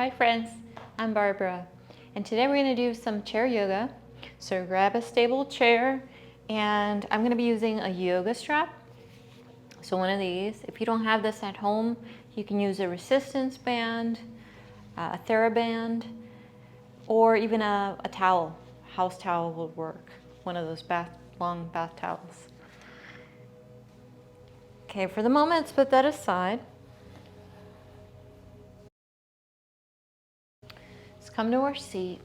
Hi friends, I'm Barbara, and today we're going to do some chair yoga. So grab a stable chair, and I'm going to be using a yoga strap. So one of these. If you don't have this at home, you can use a resistance band, a TheraBand, or even a towel. House towel will work. One of those long bath towels. Okay, for the moment, let's put that aside. Let's come to our seat.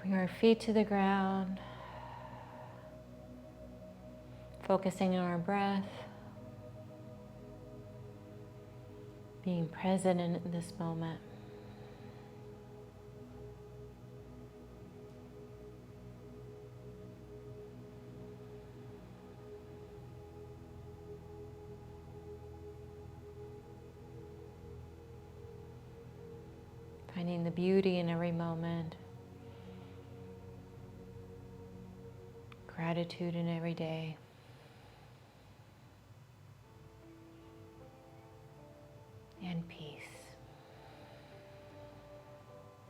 Bring our feet to the ground. Focusing on our breath. Being present in this moment. Finding the beauty in every moment. Gratitude in every day. And peace.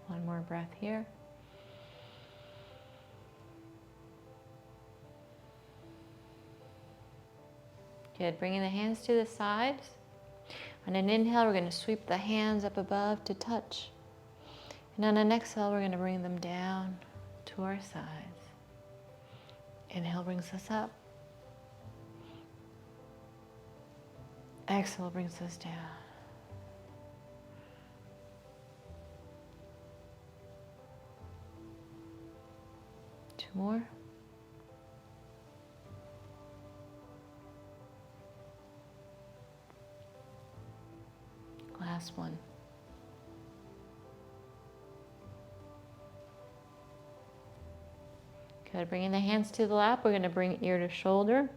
One more breath here. Good. Bringing the hands to the sides. On an inhale, we're going to sweep the hands up above to touch. And on an exhale, we're going to bring them down to our sides. Inhale brings us up. Exhale brings us down. Two more. Last one. Good. Bringing the hands to the lap, we're going to bring ear to shoulder.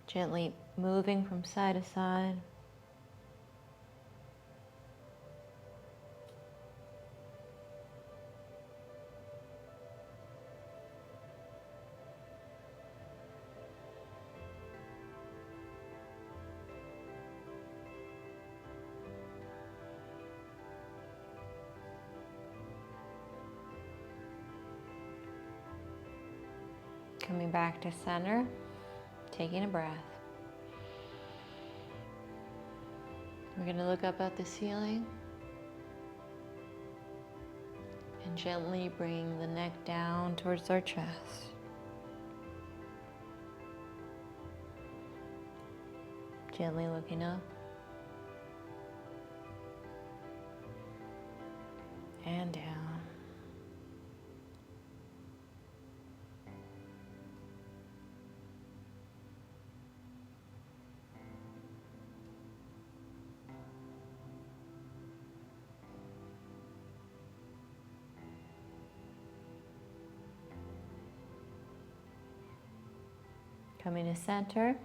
Gently moving from side to side. Coming back to center, taking a breath. We're going to look up at the ceiling and gently bring the neck down towards our chest. Gently looking up and down. Coming to center,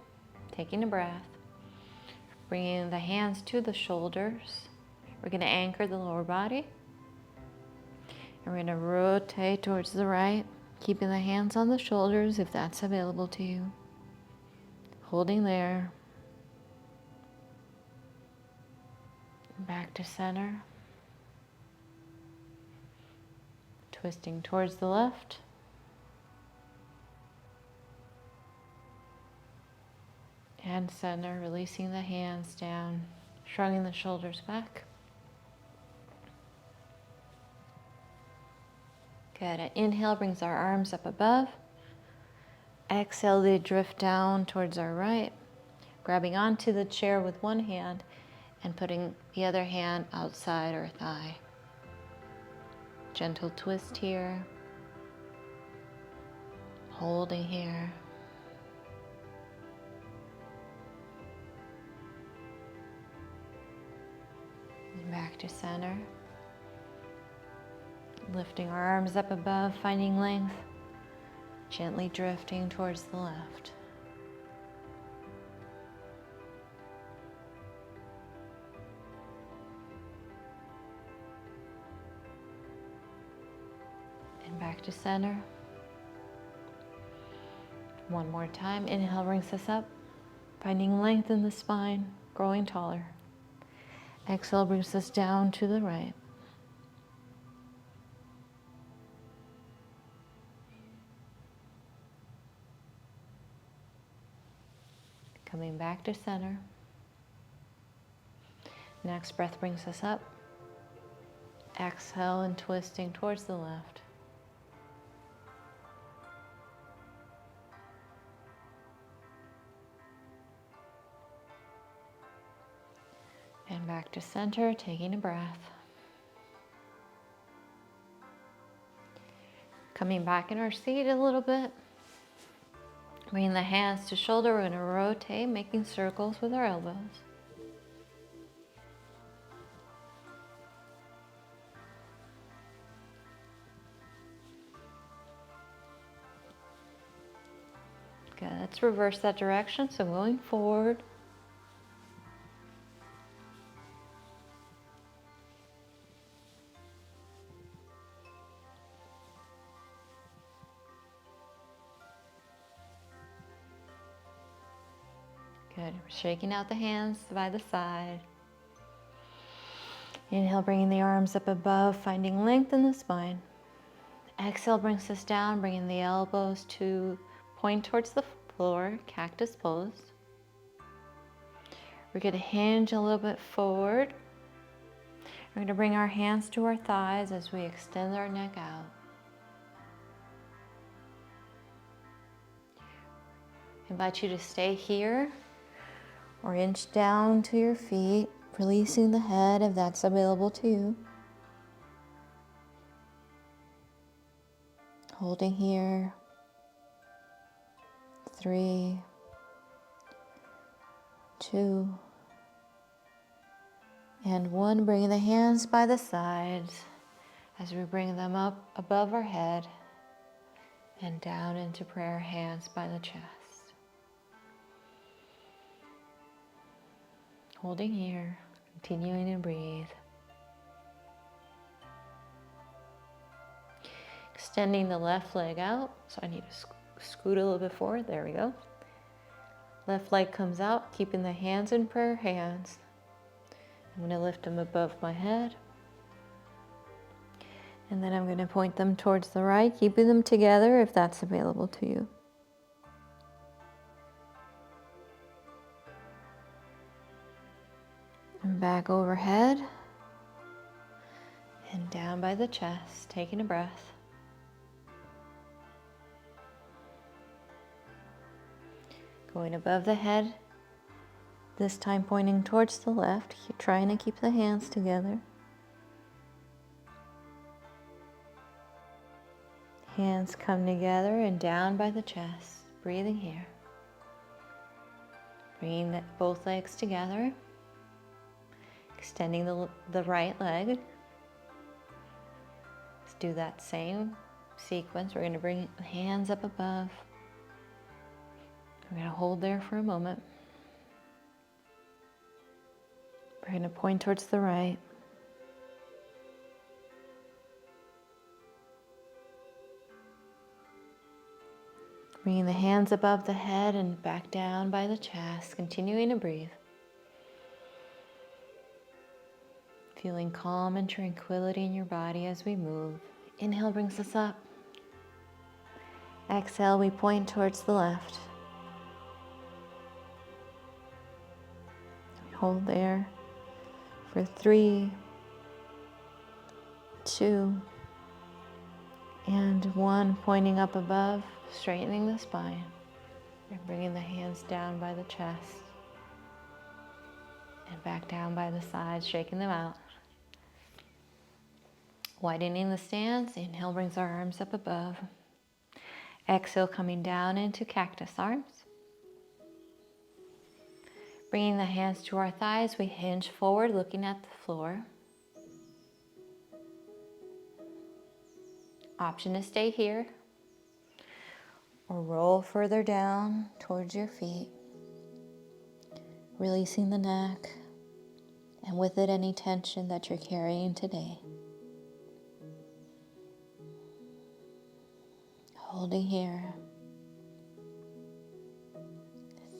taking a breath, bringing the hands to the shoulders. We're going to anchor the lower body. And we're going to rotate towards the right, keeping the hands on the shoulders if that's available to you. Holding there. Back to center. Twisting towards the left. And center, releasing the hands down, shrugging the shoulders back. Good. Inhale brings our arms up above. Exhale, they drift down towards our right, grabbing onto the chair with one hand and putting the other hand outside our thigh. Gentle twist here. Holding here. Back to center. Lifting our arms up above, finding length. Gently drifting towards the left. And back to center. One more time. Inhale brings us up. Finding length in the spine, growing taller. Exhale brings us down to the right. Coming back to center. Next breath brings us up. Exhale and twisting towards the left. And back to center, taking a breath. Coming back in our seat a little bit. Bringing the hands to shoulder, we're going to rotate, making circles with our elbows. Good, let's reverse that direction, so going forward. Good, shaking out the hands by the side. Inhale, bringing the arms up above, finding length in the spine. Exhale brings us down, bringing the elbows to point towards the floor, cactus pose. We're going to hinge a little bit forward. We're going to bring our hands to our thighs as we extend our neck out. I invite you to stay here or inch down to your feet, releasing the head if that's available to you. Holding here. 3, 2, and 1. Bringing the hands by the sides as we bring them up above our head and down into prayer, hands by the chest. Holding here, continuing to breathe. Extending the left leg out, so I need to scoot a little bit forward. There we go. Left leg comes out, keeping the hands in prayer hands. I'm going to lift them above my head. And then I'm going to point them towards the right, keeping them together if that's available to you. And back overhead. And down by the chest, taking a breath. Going above the head, this time pointing towards the left, trying to keep the hands together. Hands come together and down by the chest, breathing here. Bringing both legs together, extending the right leg. Let's do that same sequence. We're going to bring the hands up above. We're going to hold there for a moment. We're going to point towards the right. Bringing the hands above the head and back down by the chest, continuing to breathe. Feeling calm and tranquility in your body as we move. Inhale brings us up. Exhale, we point towards the left. Hold there for 3, 2, and 1. Pointing up above, straightening the spine, and bringing the hands down by the chest and back down by the sides, shaking them out. Widening the stance. Inhale brings our arms up above. Exhale, coming down into cactus arms. Bringing the hands to our thighs, we hinge forward, looking at the floor. Option to stay here or roll further down towards your feet, releasing the neck and with it any tension that you're carrying today. Holding here.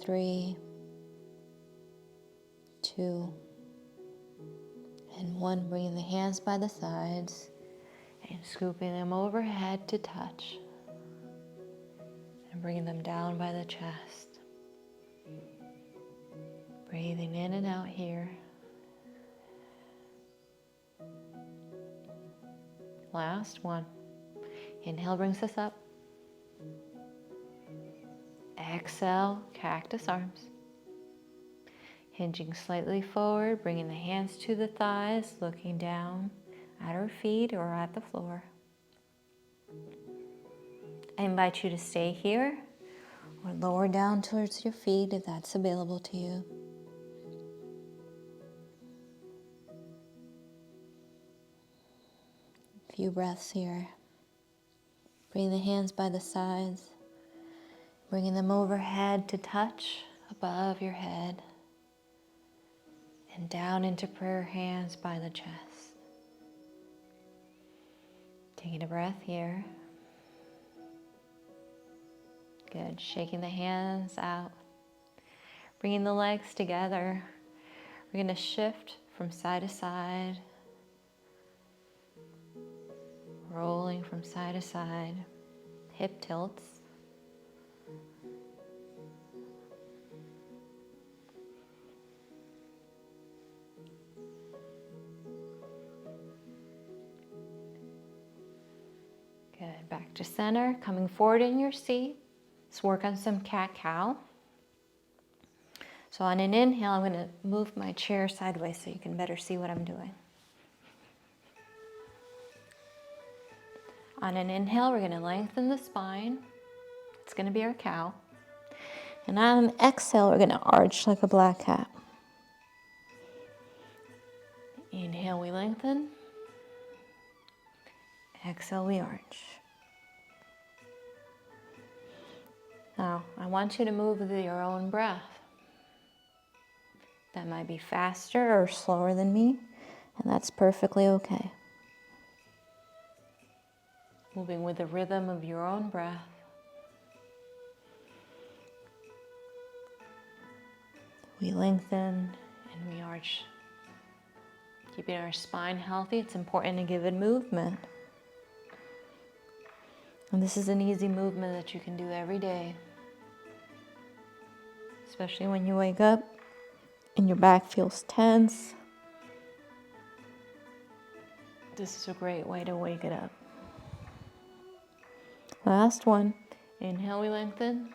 3, 2, and 1. Bringing the hands by the sides and scooping them overhead to touch. And bringing them down by the chest. Breathing in and out here. Last one. Inhale brings us up. Exhale, cactus arms. Hinging slightly forward, bringing the hands to the thighs, looking down at our feet or at the floor. I invite you to stay here or lower down towards your feet if that's available to you. A few breaths here. Bring the hands by the sides, bringing them overhead to touch above your head, and down into prayer hands by the chest. Taking a breath here. Good. Shaking the hands out. Bringing the legs together. We're going to shift from side to side. Rolling from side to side. Hip tilts. Good. Back to center. Coming forward in your seat. Let's work on some cat-cow. So on an inhale, I'm going to move my chair sideways so you can better see what I'm doing. On an inhale, we're going to lengthen the spine. It's going to be our cow. And on an exhale, we're going to arch like a black cat. Inhale, we lengthen. Exhale, we arch. Now, I want you to move with your own breath. That might be faster or slower than me, and that's perfectly okay. Moving with the rhythm of your own breath. We lengthen and we arch. Keeping our spine healthy, it's important to give it movement. And this is an easy movement that you can do every day. Especially when you wake up and your back feels tense. This is a great way to wake it up. Last one. Inhale, we lengthen.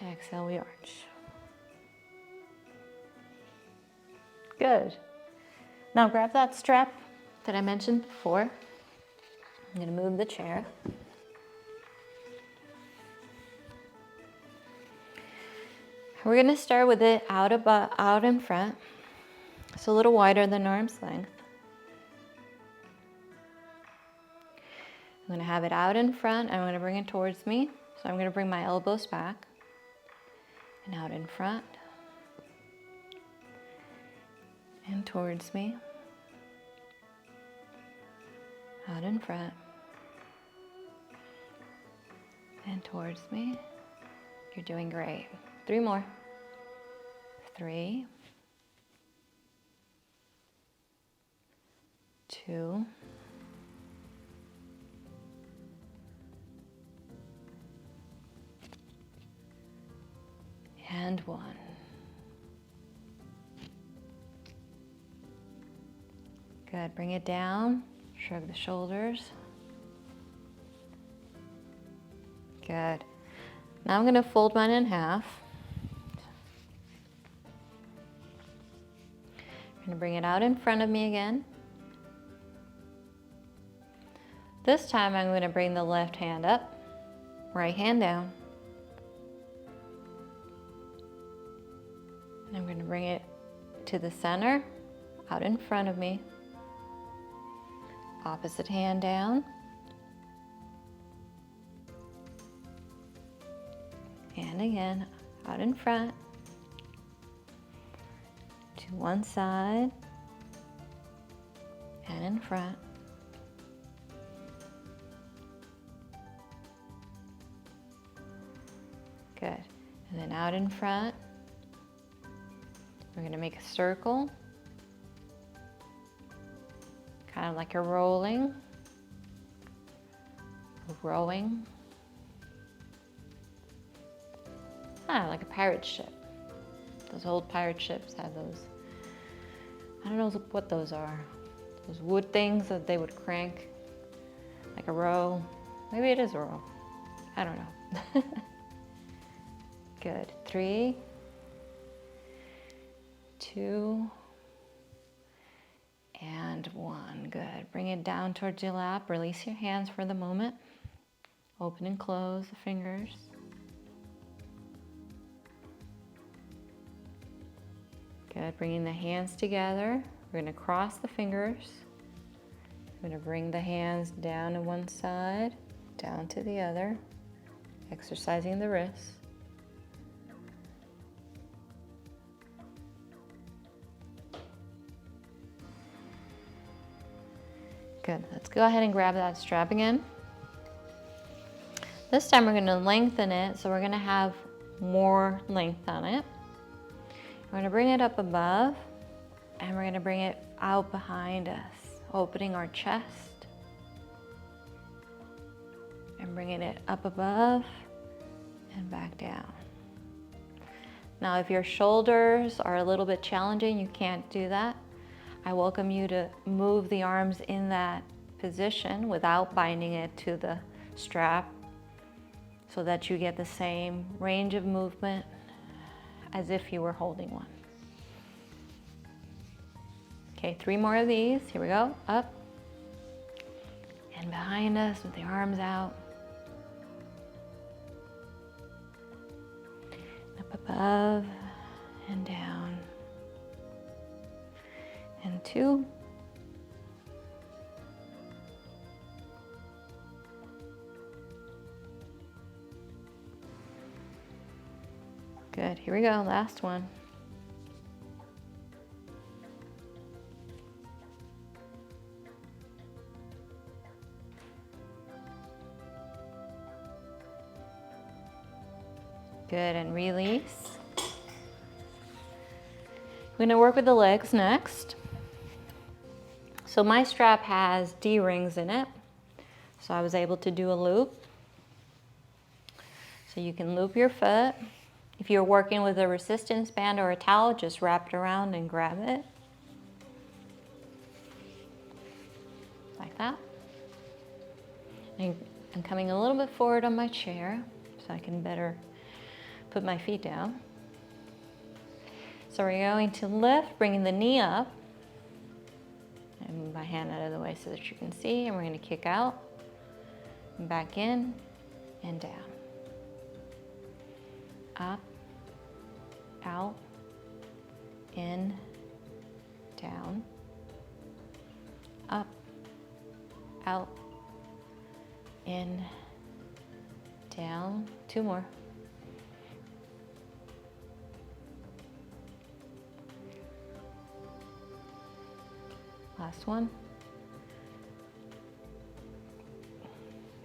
Exhale, we arch. Good. Now grab that strap that I mentioned before. I'm going to move the chair. We're going to start with it out in front. It's a little wider than arm's length. I'm going to have it out in front. I'm going to bring it towards me. So I'm going to bring my elbows back and out in front and towards me. Out in front and towards me. You're doing great. 3 more. 3, 2, and 1. Good. Bring it down. Shrug the shoulders. Good. Now I'm going to fold mine in half. I'm going to bring it out in front of me again. This time I'm going to bring the left hand up, right hand down. And I'm going to bring it to the center, out in front of me. Opposite hand down. And again, out in front. To one side. And in front. Good. And then out in front. We're going to make a circle, kind of like a rowing, kind of like a pirate ship. Those old pirate ships had those, I don't know what those are, those wood things that they would crank, like a row. Maybe it is a row, I don't know. Good, 3, 2, and 1, good. Bring it down towards your lap, release your hands for the moment. Open and close the fingers. Good, bringing the hands together. We're gonna cross the fingers. We're gonna bring the hands down to one side, down to the other, exercising the wrists. Good, let's go ahead and grab that strap again. This time we're gonna lengthen it, so we're gonna have more length on it. We're gonna bring it up above, and we're gonna bring it out behind us, opening our chest, and bringing it up above and back down. Now, if your shoulders are a little bit challenging, you can't do that. I welcome you to move the arms in that position without binding it to the strap, so that you get the same range of movement as if you were holding one. Okay, 3 more of these. Here we go. Up and behind us with the arms out. Up above and down. And 2. Good, here we go, last one. Good, and release. We're gonna work with the legs next. So my strap has D-rings in it, so I was able to do a loop. So you can loop your foot. If you're working with a resistance band or a towel, just wrap it around and grab it. Like that. And I'm coming a little bit forward on my chair so I can better put my feet down. So we're going to lift, bringing the knee up. And move my hand out of the way so that you can see. And we're going to kick out, and back in, and down. Up, out, in, down, up, out, in, down. 2 more. Last one.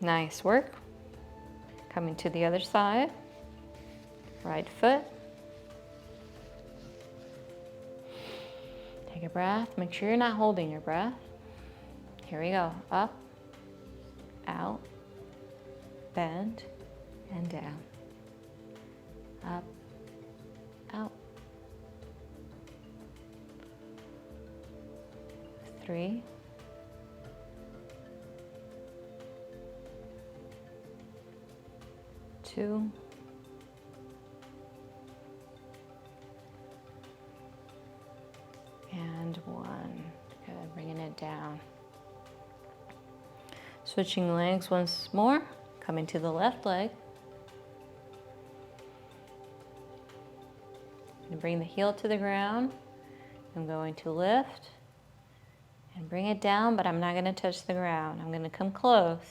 Nice work. Coming to the other side. Right foot. Take a breath. Make sure you're not holding your breath. Here we go. Up, out, bend, and down. Up, out. 3. 2. And 1. Good, bringing it down. Switching legs once more, coming to the left leg. And bring the heel to the ground. I'm going to lift and bring it down, but I'm not going to touch the ground. I'm going to come close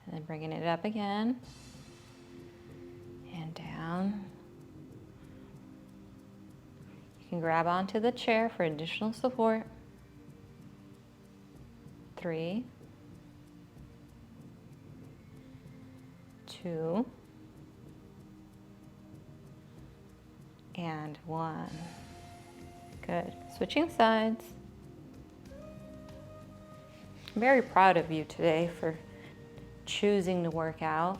and then bringing it up again and down. You can grab onto the chair for additional support. 3, 2, and 1. Good. Switching sides. I'm very proud of you today for choosing to work out.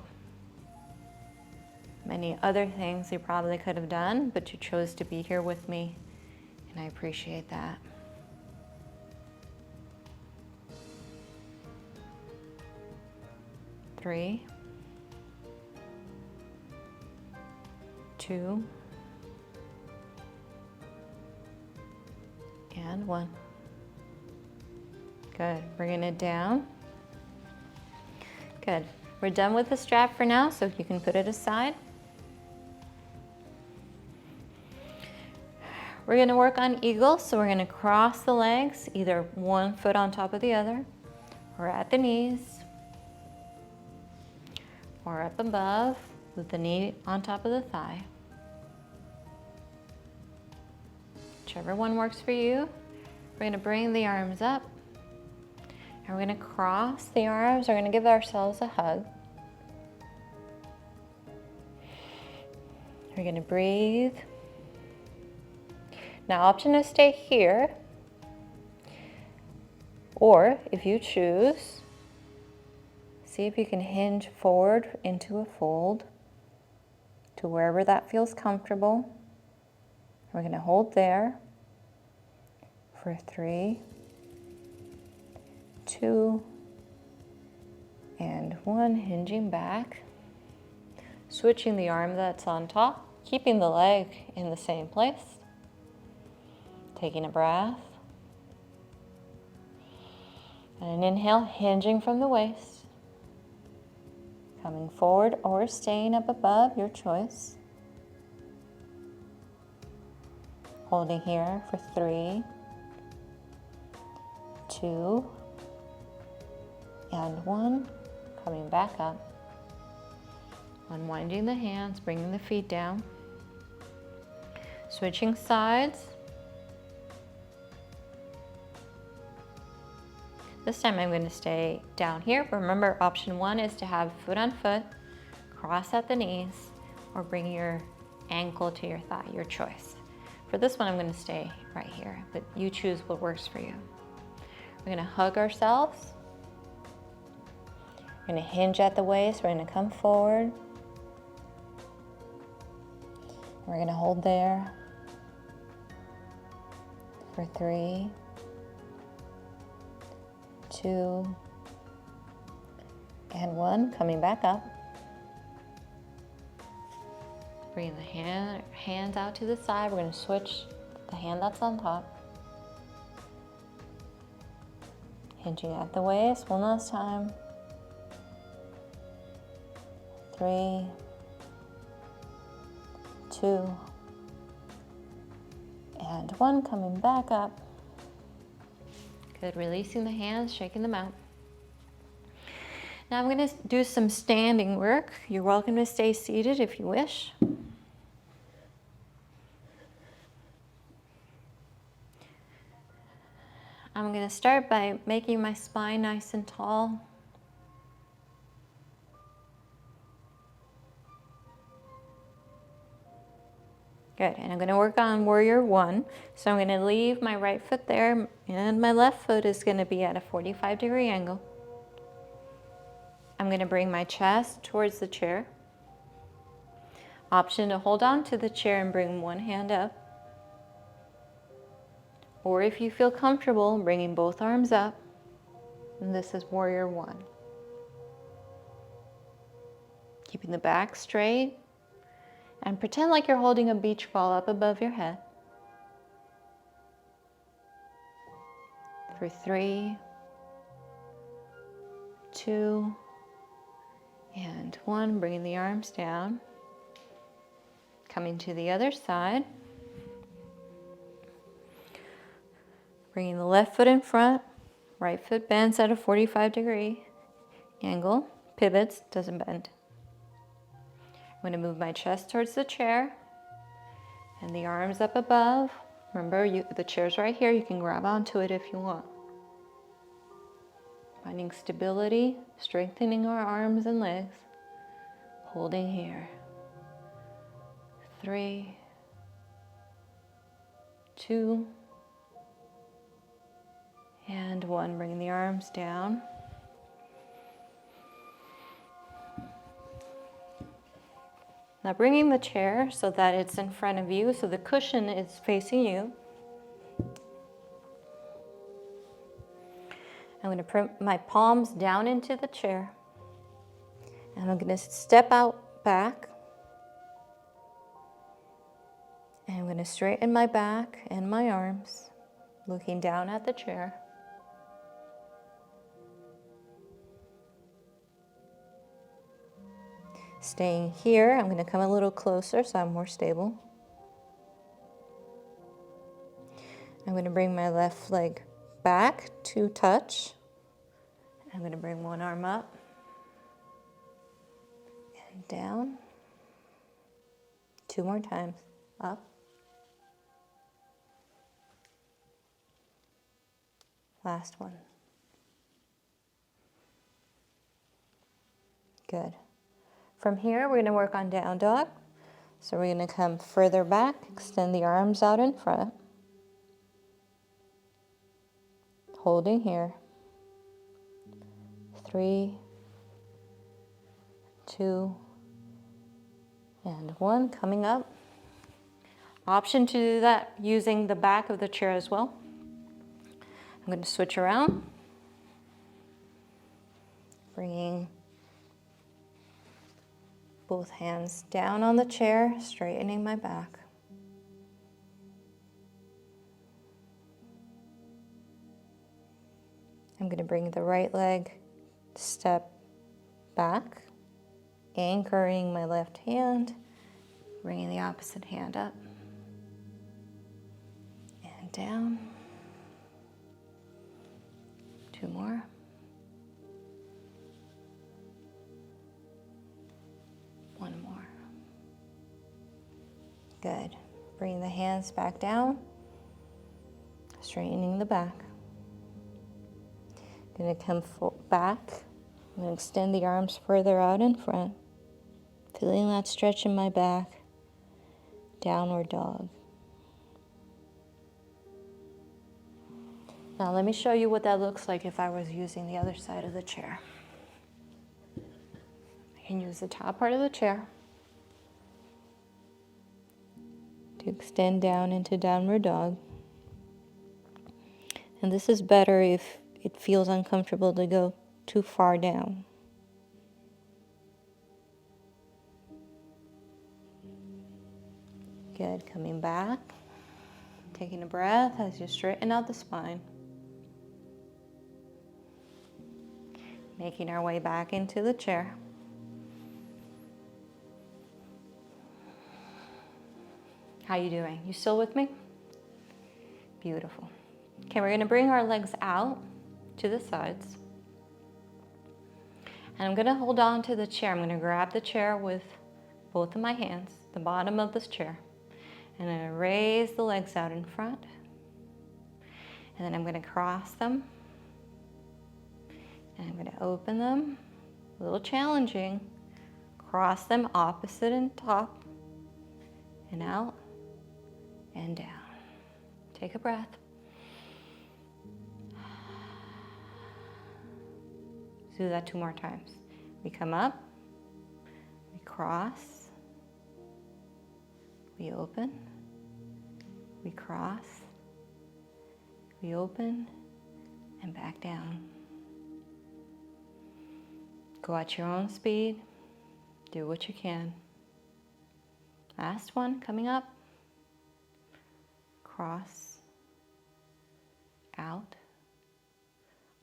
Many other things you probably could have done, but you chose to be here with me, and I appreciate that. Three, 2, and 1. Good. Bringing it down. Good. We're done with the strap for now, so you can put it aside. We're going to work on eagle, so we're going to cross the legs, either one foot on top of the other, or at the knees, or up above with the knee on top of the thigh. Whichever one works for you. We're going to bring the arms up, and we're going to cross the arms. We're going to give ourselves a hug. We're going to breathe. Now, option to stay here, or if you choose, see if you can hinge forward into a fold to wherever that feels comfortable. We're going to hold there for 3, 2, and 1, hinging back, switching the arm that's on top, keeping the leg in the same place. Taking a breath. And an inhale, hinging from the waist. Coming forward or staying up above, your choice. Holding here for 3, 2, and 1. Coming back up. Unwinding the hands, bringing the feet down. Switching sides. This time I'm going to stay down here. Remember, option 1 is to have foot on foot, cross at the knees, or bring your ankle to your thigh, your choice. For this one, I'm going to stay right here, but you choose what works for you. We're going to hug ourselves. We're going to hinge at the waist. We're going to come forward. We're going to hold there for 3, 2, and 1, coming back up. Bring the hands out to the side. We're going to switch the hand that's on top. Hinging at the waist, one last time. 3, 2, and 1, coming back up. Good, releasing the hands, shaking them out. Now I'm going to do some standing work. You're welcome to stay seated if you wish. I'm going to start by making my spine nice and tall. Good, and I'm going to work on warrior 1. So I'm going to leave my right foot there, and my left foot is going to be at a 45-degree angle. I'm going to bring my chest towards the chair. Option to hold on to the chair and bring one hand up. Or if you feel comfortable, bringing both arms up. And this is warrior 1. Keeping the back straight. And pretend like you're holding a beach ball up above your head. For 3, 2, and 1. Bringing the arms down. Coming to the other side. Bringing the left foot in front. Right foot bends at a 45-degree angle. Pivots, doesn't bend. I'm going to move my chest towards the chair and the arms up above. Remember, the chair's right here. You can grab onto it if you want. Finding stability, strengthening our arms and legs. Holding here. 3, 2, And one, bringing the arms down. Now bringing the chair so that it's in front of you, so the cushion is facing you. I'm going to put my palms down into the chair. And I'm going to step out back. And I'm going to straighten my back and my arms, looking down at the chair. Staying here, I'm going to come a little closer so I'm more stable. I'm going to bring my left leg back to touch. I'm going to bring one arm up and down. 2 more times. Up. Last one. Good. From here, we're going to work on down dog. So we're going to come further back, extend the arms out in front. Holding here. 3, 2, and 1. Coming up. Option to do that using the back of the chair as well. I'm going to switch around. Bringing both hands down on the chair, straightening my back. I'm going to bring the right leg step back, anchoring my left hand, bringing the opposite hand up and down. 2 more. One more. Good. Bring the hands back down, straightening the back. Going to come back. I'm going to extend the arms further out in front, feeling that stretch in my back. Downward dog. Now let me show you what that looks like if I was using the other side of the chair. I can use the top part of the chair to extend down into downward dog. And this is better if it feels uncomfortable to go too far down. Good, coming back, taking a breath as you straighten out the spine. Making our way back into the chair. How you doing? You still with me? Beautiful. Okay, we're going to bring our legs out to the sides. And I'm going to hold on to the chair. I'm going to grab the chair with both of my hands, the bottom of this chair. And I'm going to raise the legs out in front. And then I'm going to cross them. And I'm going to open them. A little challenging. Cross them opposite and top. And out. And down. Take a breath. Do that 2 more times. We come up, we cross, we open, we cross, we open, and back down. Go at your own speed. Do what you can. Last one, coming up. Cross, out,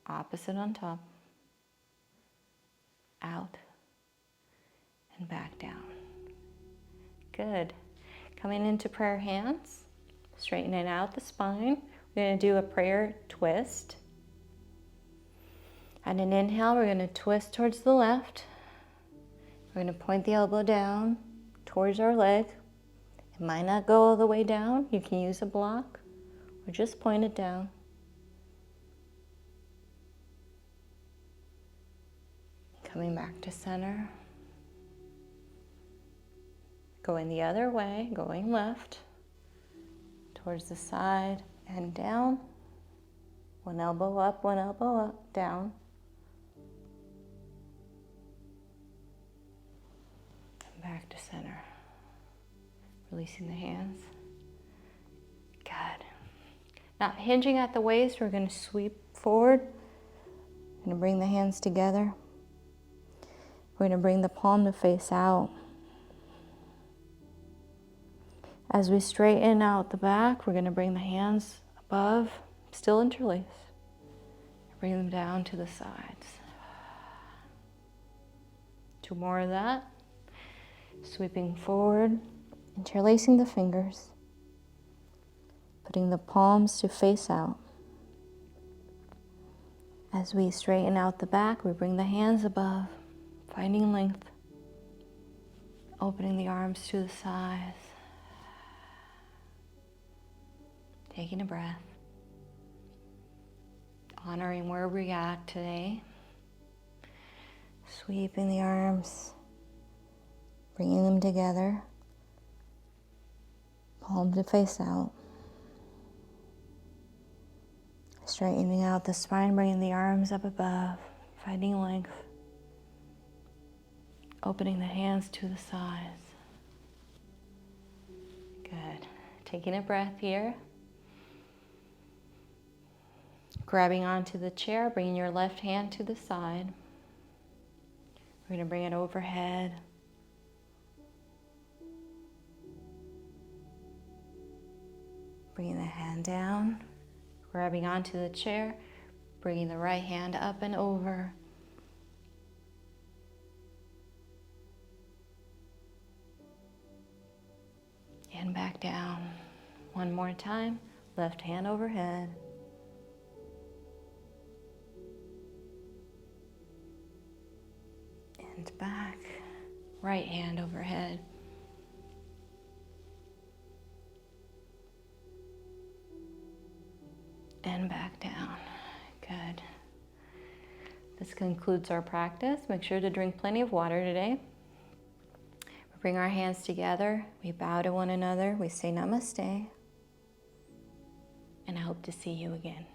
opposite on top, out, and back down. Good. Coming into prayer hands, straightening out the spine. We're going to do a prayer twist. And an inhale, we're going to twist towards the left. We're going to point the elbow down towards our leg. It might not go all the way down. You can use a block or just point it down. Coming back to center. Going the other way, going left, towards the side and down. One elbow up, one elbow up, down. And back to center. Releasing the hands. Good. Now hinging at the waist, we're going to sweep forward. We're going to bring the hands together. We're going to bring the palm to face out. As we straighten out the back, we're going to bring the hands above, still interlace. Bring them down to the sides. 2 more of that. Sweeping forward, interlacing the fingers, putting the palms to face out. As we straighten out the back, we bring the hands above, finding length, opening the arms to the sides, taking a breath, honoring where we're at today, sweeping the arms, bringing them together, palm to face out. Straightening out the spine, bringing the arms up above, finding length. Opening the hands to the sides. Good. Taking a breath here. Grabbing onto the chair, bringing your left hand to the side. We're going to bring it overhead. Bringing the hand down. Grabbing onto the chair, bringing the right hand up and over. And back down. One more time, left hand overhead. And back, right hand overhead. And back down. Good. This concludes our practice. Make sure to drink plenty of water today. We bring our hands together. We bow to one another. We say namaste. And I hope to see you again.